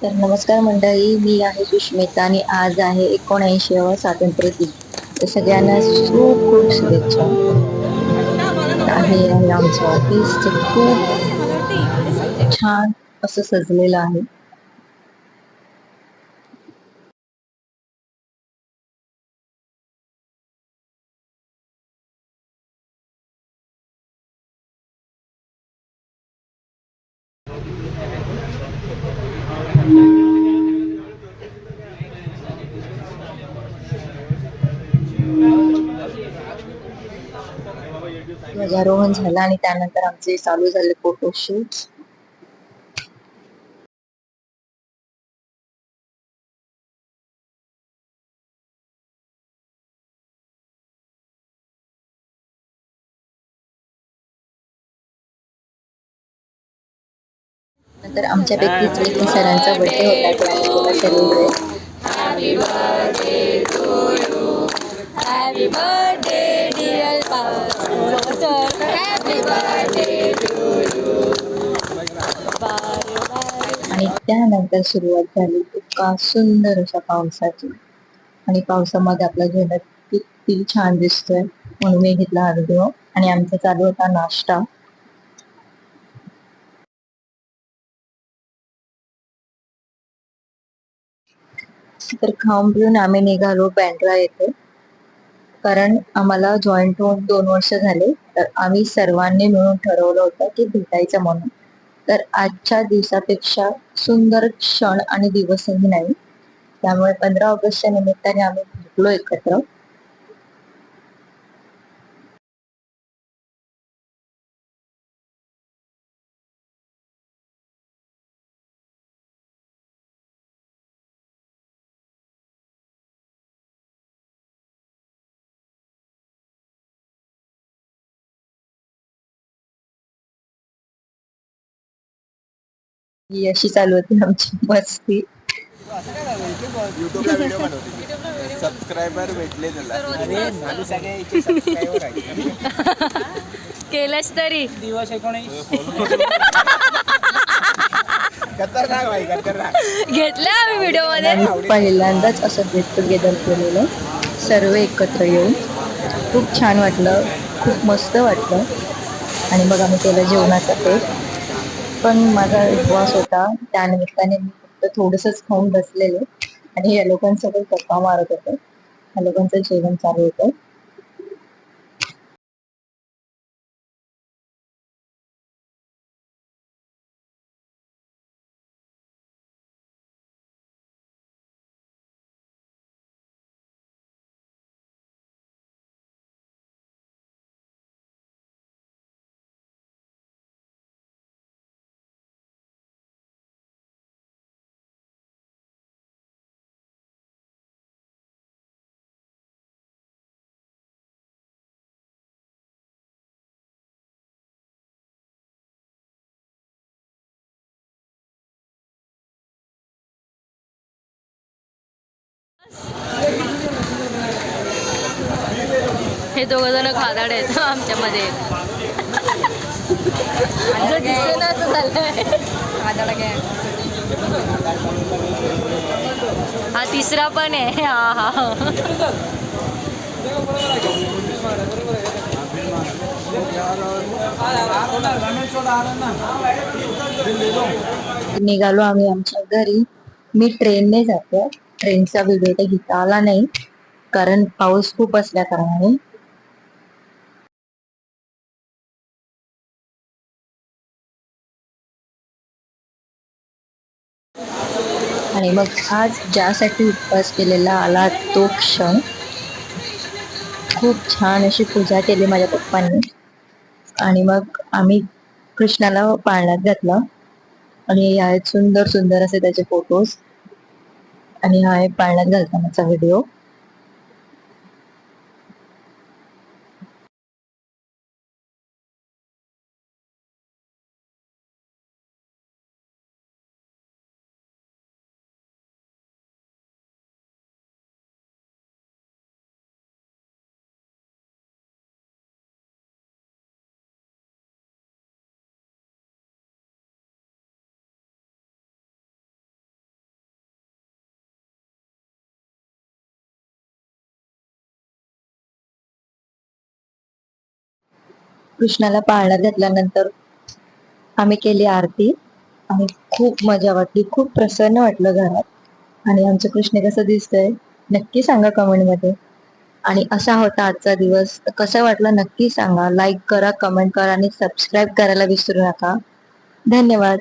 तर नमस्कार मंडळी, मी आहे सुष्मिता आणि आज आहे 79वा स्वातंत्र्य दिन. तर सगळ्यांना खूप खूप शुभेच्छा. आहे आमचं ऑफिस जे खूप छान असं सजलेलं आहे. ध्वजारोहण झालं आणि त्यानंतर आमचे चालू झाले फोटोशूट. नंतर आमच्यापैकीच एका सरांचा बर्थडे होता, तो आम्ही केला celebrate. Happy birthday to you. Happy birthday, dear Pastor. Happy birthday to you. आणि त्यानंतर सुरुवात झाली एका सुंदर अशा पावसाची. आणि पावसामध्ये आपला झेंडा किती छान दिसतोय म्हणून मी घेतला हा व्हिडिओ. आणि आमचा चालू होता नाश्ता. तर खाऊन पिऊन आम्ही निघालो बँड्रा येथे, कारण आम्हाला जॉईंट होऊन 2 वर्ष झाले. तर आम्ही सर्वांनी मिळून ठरवलं होतं की भेटायचं म्हणून. तर आजच्या दिवसापेक्षा सुंदर क्षण आणि दिवसही नाही, त्यामुळे 15 ऑगस्टच्या निमित्ताने आम्ही भेटलो एकत्र. ही अशी चालू होती आमची मस्ती. युट्यूबला व्हिडिओ बनवते. सबस्क्रायबर भेटले त्याला. आम्ही सगळे इथे सबस्क्रायबर आहे. केलंच तरी दिवस 19 खतरनाक भाई, खतरनाक. घेतलं आम्ही व्हिडिओ मध्ये. आम्ही पहिल्यांदाच असं गेट टुगेदर केलेलं, सर्व एकत्र येऊन. खूप छान वाटलं, खूप मस्त वाटलं. आणि मग आम्ही केलं जेवणाचा पेट. पण माझा उपवास होता, त्यानिमित्ताने मी फक्त थोडंसंच खाऊन बसलेले आणि या लोकांसोबत गप्पा मारत होते. या लोकांचं जेवण चालू होतं. हे दोघ जण खादाड आहेत आमच्यामध्ये. जो दिसतोय ना तो चाललंय खादाड काय. हा तिसरा पण आहे. हा हा निघालो आम्ही आमच्या घरी. मी ट्रेनने जाते. ट्रेनचा व्हिडिओ तर घेता आला नाही, कारण पाऊस खूप असल्या कारणाने. आणि मग आज ज्यासाठी उपवास केलेला आला तो क्षण. खूप छान अशी पूजा केली माझ्या पप्पांनी. आणि मग आम्ही कृष्णाला पाळण्यात घातलं. आणि हे आहेत सुंदर सुंदर असे त्याचे फोटोज. आणि हा आहे पाळण्यात घालतानाचा व्हिडिओ. कृष्णाला पाळण्यात घातल्यानंतर आम्ही केली आरती आणि खूप मजा वाटली, खूप प्रसन्न वाटलं घरात. आणि आमचं कृष्ण कसं दिसतंय नक्की सांगा कमेंटमध्ये. आणि असा होता आजचा दिवस. कसा वाटला नक्की सांगा. लाईक करा, कमेंट करा आणि सबस्क्राईब करायला विसरू नका. धन्यवाद.